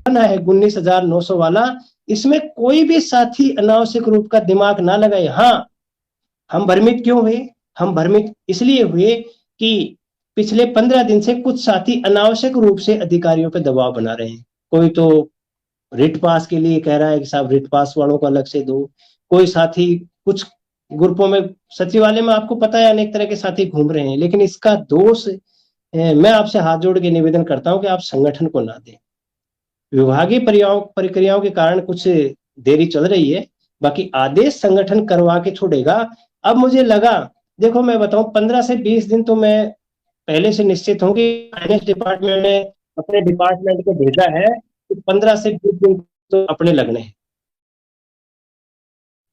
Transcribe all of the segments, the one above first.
बना है 19,900 वाला, इसमें कोई भी साथी अनावश्यक रूप का दिमाग ना लगाए। हाँ, हम भ्रमित क्यों हुए? हम भ्रमित इसलिए हुए कि पिछले 15 दिन से कुछ साथी अनावश्यक रूप से अधिकारियों पर दबाव बना रहे हैं। कोई तो रिट पास के लिए कह रहा है कि साहब रिट पास वालों को अलग से दो, कोई साथी कुछ ग्रुपों में, सचिवालय में आपको पता है अनेक तरह के साथी घूम रहे हैं। लेकिन इसका दोष मैं आपसे हाथ जोड़ के निवेदन करता हूं कि आप संगठन को ना दें। विभागीय प्रक्रियाओं के कारण कुछ देरी चल रही है, बाकी आदेश संगठन करवा के छोड़ेगा। अब मुझे लगा, देखो मैं बताऊं, 15 से 20 दिन तो मैं पहले से निश्चित हूं कि फाइनेंस डिपार्टमेंट ने अपने डिपार्टमेंट को भेजा है कि 15 से 20 दिन तो अपने लगने हैं,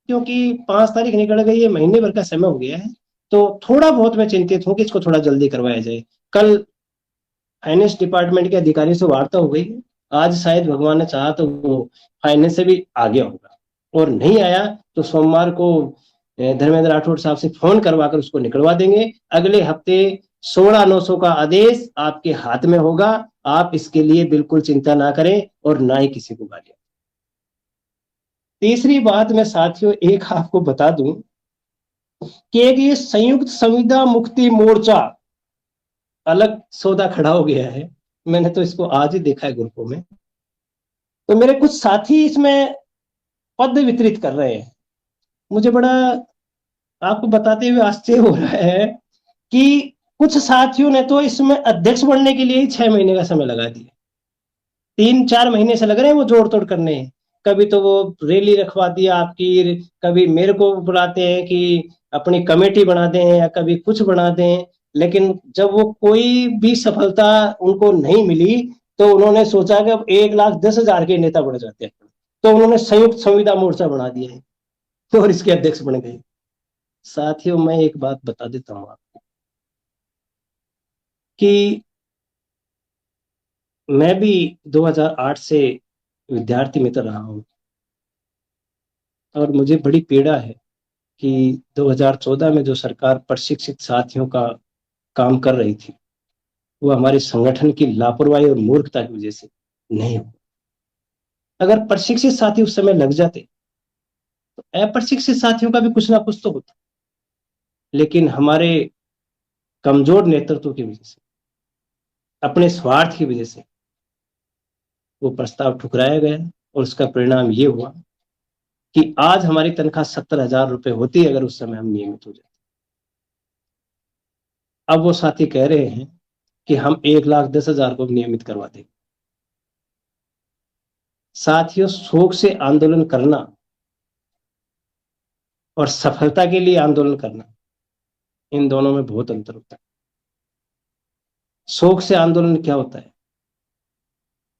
क्योंकि 5 तारीख निकल गई है, महीने भर का समय हो गया है। तो थोड़ा बहुत मैं चिंतित हूं कि इसको थोड़ा जल्दी करवाया जाए। कल फाइनेंस डिपार्टमेंट के अधिकारियों से वार्ता हो गई, आज शायद भगवान ने चाहा तो वो फाइनेंस से भी आगे होगा, और नहीं आया तो सोमवार को धर्मेंद्र राठौड़ साहब से फोन करवा कर उसको निकलवा देंगे। अगले हफ्ते 16,900 का आदेश आपके हाथ में होगा, आप इसके लिए बिल्कुल चिंता ना करें और ना ही किसी को गालियां। तीसरी बात मैं साथियों एक आपको बता दूं कि एक ये संयुक्त संविदा मुक्ति मोर्चा अलग सौदा खड़ा हो गया है। मैंने तो इसको आज ही देखा है ग्रुपों में। तो मेरे कुछ साथी इसमें पद वितरित कर रहे हैं। मुझे बड़ा आपको बताते हुए आश्चर्य हो रहा है कि कुछ साथियों ने तो इसमें अध्यक्ष बनने के लिए ही 6 महीने का समय लगा दिया। 3-4 महीने से लग रहे हैं वो जोड़ तोड़ करने। कभी तो वो रैली रखवा दिया आपकी, कभी मेरे को बुलाते हैं कि अपनी कमेटी बना दें या कभी कुछ बना दें। लेकिन जब वो कोई भी सफलता उनको नहीं मिली तो उन्होंने सोचा कि अब 1,10,000 के नेता बन जाते हैं, तो उन्होंने संयुक्त संविदा मोर्चा बना दिया है और इसके अध्यक्ष बन गए। साथियों मैं एक बात बता देता हूं आपको कि मैं भी 2008 से विद्यार्थी मित्र रहा हूं, और मुझे बड़ी पीड़ा है कि 2014 में जो सरकार प्रशिक्षित साथियों का काम कर रही थी वो हमारे संगठन की लापरवाही और मूर्खता की वजह से नहीं हुआ। अगर प्रशिक्षित साथी उस समय लग जाते तो अप्रशिक्षित साथियों का भी कुछ ना कुछ तो होता। लेकिन हमारे कमजोर नेतृत्व की वजह से, अपने स्वार्थ की वजह से वो प्रस्ताव ठुकराया गया, और उसका परिणाम ये हुआ कि आज हमारी तनख्वाह 70,000 रुपए होती अगर उस समय हम नियमित हो जाते। अब वो साथी कह रहे हैं कि हम 1,10,000 को नियमित करवा देंगे। साथियों, शौक से आंदोलन करना और सफलता के लिए आंदोलन करना, इन दोनों में बहुत अंतर होता है। शौक से आंदोलन क्या होता है?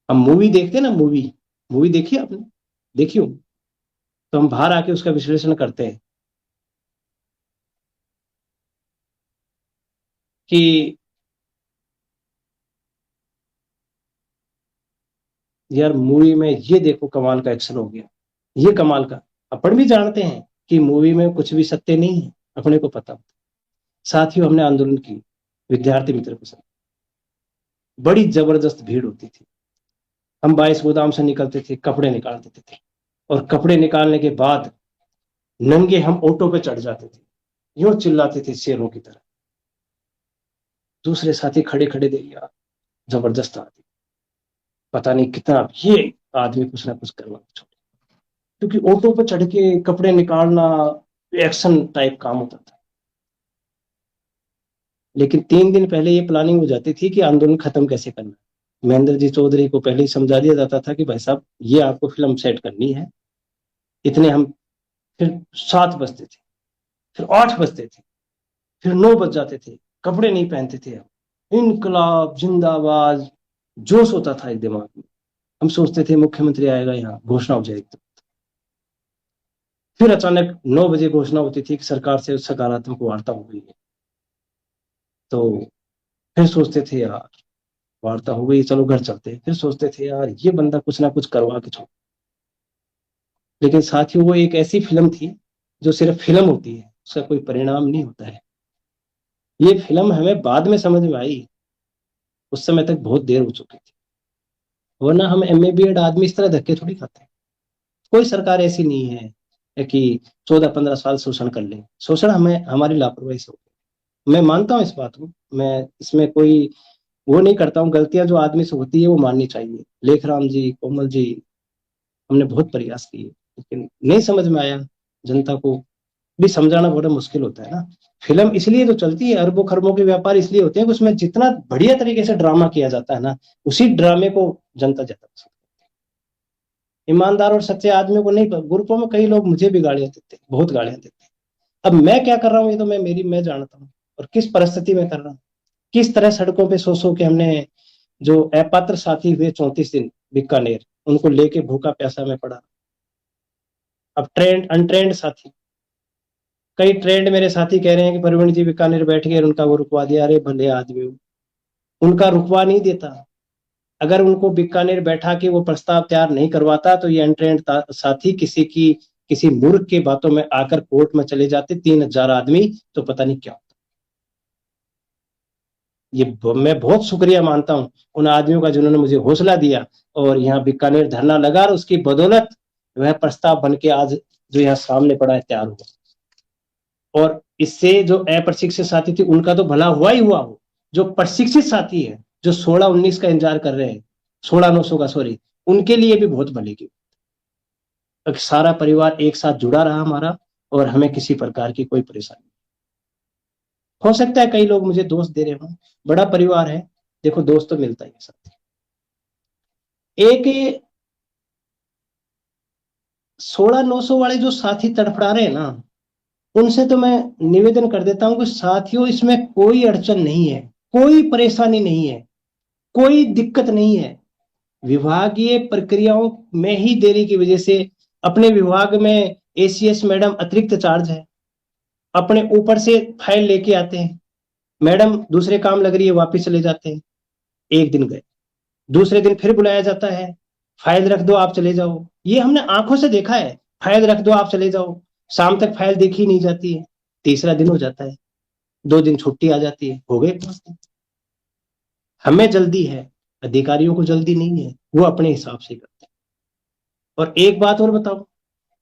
हम मूवी देखते हैं ना, मूवी मूवी देखी आपने? देखी हो? तो हम बाहर आके उसका विश्लेषण करते हैं कि यार मूवी में ये देखो कमाल का एक्शन हो गया, ये कमाल का। अपन भी जानते हैं कि मूवी में कुछ भी सत्य नहीं है, अपने को पता होता। साथियों, हमने आंदोलन की विद्यार्थी मित्र के साथ, बड़ी जबरदस्त भीड़ होती थी। हम 22 गोदाम से निकलते थे, कपड़े निकाल देते थे, और कपड़े निकालने के बाद नंगे हम ऑटो पे चढ़ जाते थे, यूं चिल्लाते थे शेरों की तरह। दूसरे साथी खड़े खड़े दे यार, जबरदस्त आदमी, पता नहीं कितना ये आदमी कुछ ना कुछ करवा छोड़े। क्योंकि ऑटो पे चढ़ के कपड़े निकालना एक्शन टाइप काम होता था। लेकिन 3 दिन पहले ये प्लानिंग हो जाती थी कि आंदोलन खत्म कैसे करना है। महेंद्र जी चौधरी को पहले ही समझा दिया जाता था कि भाई साहब ये आपको फिल्म सेट करनी है, इतने हम। फिर 7 बजते थे, फिर 8 बजते थे, फिर 9 बज जाते थे, कपड़े नहीं पहनते थे हम। इनकलाब जिंदाबाद जोश होता था एक दिमाग में। हम सोचते थे मुख्यमंत्री आएगा, यहाँ घोषणा हो जाएगी। फिर अचानक 9 बजे घोषणा होती थी कि सरकार से सकारात्मक वार्ता हो गई है। तो फिर सोचते थे यार वार्ता हो गई, चलो घर चलते हैं। फिर सोचते थे यार ये बंदा कुछ ना कुछ करवा के छोड़। लेकिन साथियों वो एक ऐसी फिल्म थी जो सिर्फ फिल्म होती है, उसका कोई परिणाम नहीं होता है। ये फिल्म हमें बाद में समझ में आई, उस समय तक बहुत देर हो चुकी थी। वरना हम एमए बीएड आदमी इस तरह धक्के थोड़ी खाते हैं। कोई सरकार ऐसी नहीं है कि 14-15 साल शोषण कर ले। शोषण हमें हमारी लापरवाही से हो। मैं मानता हूँ इस बात को, मैं इसमें कोई वो नहीं करता हूँ। गलतियां जो आदमी से होती है वो माननी चाहिए। लेखराम जी, कोमल जी, हमने बहुत प्रयास किए लेकिन नहीं समझ में आया। जनता को भी समझाना बड़ा मुश्किल होता है ना। फिल्म इसलिए तो चलती है, अरबों खरबों के व्यापार इसलिए होते हैं कि उसमें जितना बढ़िया तरीके से ड्रामा किया जाता है ना, उसी ड्रामे को जनता ज्यादा पसंद। ईमानदार और सच्चे आदमियों को नहीं। ग्रुपों में कई लोग मुझे भी गालियां देते, बहुत गालियां देते। अब मैं क्या कर रहा हूँ ये तो मैं जानता हूँ, और किस परिस्थिति में कर रहा हूँ। किस तरह सड़कों पे सो के हमने जो अपात्र साथी हुए 34 दिन बीकानेर, उनको लेके भूखा प्यासा में पड़ा। अब ट्रेंड अनट्रेंड साथी, कई ट्रेंड मेरे साथी कह रहे हैं कि परवीन जी बीकानेर बैठ गए, उनका वो रुकवा दिया। अरे भले आदमी, उनका रुकवा नहीं देता। अगर उनको बीकानेर बैठा के वो प्रस्ताव तैयार नहीं करवाता तो ये अनट्रेंड साथी किसी मूर्ख के बातों में आकर कोर्ट में चले जाते, 3,000 आदमी, तो पता नहीं क्या। ये मैं बहुत शुक्रिया मानता हूं उन आदमियों का जिन्होंने मुझे हौसला दिया और यहाँ बीकानेर धरना लगा, और उसकी बदौलत वह प्रस्ताव बन के आज जो यहाँ सामने पड़ा है तैयार हुआ। और इससे जो अप्रशिक्षित साथी थे उनका तो भला हुआ ही हुआ हो। जो प्रशिक्षित साथी है, जो 16-19 का इंतजार कर रहे हैं, 16-900 का, सॉरी, उनके लिए भी बहुत भले की। सारा परिवार एक साथ जुड़ा रहा हमारा, और हमें किसी प्रकार की कोई परेशानी। हो सकता है कई लोग मुझे दोस्त दे रहे हो, बड़ा परिवार है, देखो दोस्त तो मिलता ही है साथ। एक 16-900 वाले जो साथी तड़फड़ा रहे हैं ना, उनसे तो मैं निवेदन कर देता हूं कि साथियों, इसमें कोई अड़चन नहीं है, कोई परेशानी नहीं है, कोई दिक्कत नहीं है। विभागीय प्रक्रियाओं में ही देरी की वजह से अपने विभाग में एसीएस मैडम अतिरिक्त चार्ज है, अपने ऊपर से फाइल लेके आते हैं, मैडम दूसरे काम लग रही है, वापिस चले जाते हैं। एक दिन गए, दूसरे दिन फिर बुलाया जाता है, फाइल रख दो आप चले जाओ। ये हमने आंखों से देखा है, फाइल रख दो आप चले जाओ, शाम तक फाइल देखी नहीं जाती है। तीसरा दिन हो जाता है, 2 दिन छुट्टी आ जाती है, हो गए 5 दिन। हमें जल्दी है, अधिकारियों को जल्दी नहीं है, वो अपने हिसाब से करते हैं। और एक बात और बताओ,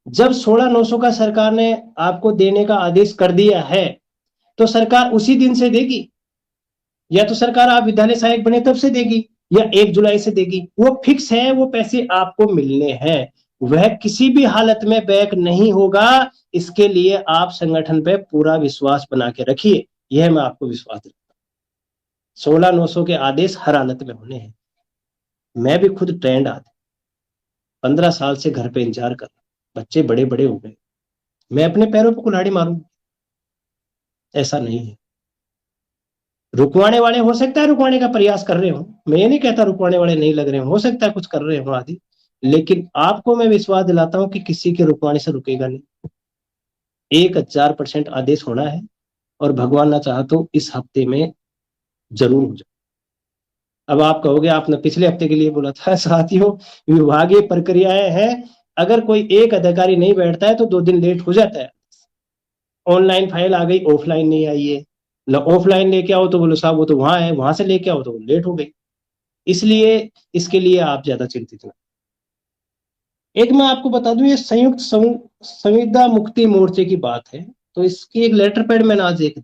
जब 16-900 का सरकार ने आपको देने का आदेश कर दिया है तो सरकार उसी दिन से देगी, या तो सरकार आप विद्यालय सहायक बने तब से देगी, या 1 जुलाई से देगी। वो फिक्स है, वो पैसे आपको मिलने हैं, वह किसी भी हालत में बैक नहीं होगा। इसके लिए आप संगठन पे पूरा विश्वास बना के रखिए, यह मैं आपको विश्वास देता हूं। 16-900 के आदेश हर हालत में होने हैं। मैं भी खुद ट्रेंड आदमी, 15 साल से घर पे इंतजार कर रहा, बच्चे बड़े बड़े हो गए, मैं अपने पैरों पर कुल्हाड़ी मारूंगा? ऐसा नहीं है। रुकवाने वाले हो सकता है रुकवाने का प्रयास कर रहे हो, मैं ये नहीं कहता रुकवाने वाले नहीं लग रहे हो सकता है कुछ कर रहे हो आदि, लेकिन आपको मैं विश्वास दिलाता हूं कि किसी के रुकवाने से रुकेगा नहीं। 1000% आदेश होना है, और भगवान ना चाहा तो इस हफ्ते में जरूर हो जाए। अब आप कहोगे आपने पिछले हफ्ते के लिए बोला था। साथियों, विभागीय प्रक्रियाएं हैं, अगर कोई एक अधिकारी नहीं बैठता है तो 2 दिन लेट हो जाता है। ऑनलाइन फाइल आ गई, ऑफलाइन नहीं आई है, ऑफलाइन लेके आओ तो बोलो साहब वो तो वहां है, वहां से लेके आओ तो लेट हो गई। इसलिए इसके लिए आप ज्यादा चिंतित ना। एक मैं आपको बता दूं, ये संयुक्त संविदा मुक्ति मोर्चे की बात है, तो इसकी एक लेटर पैड मैंने आज एक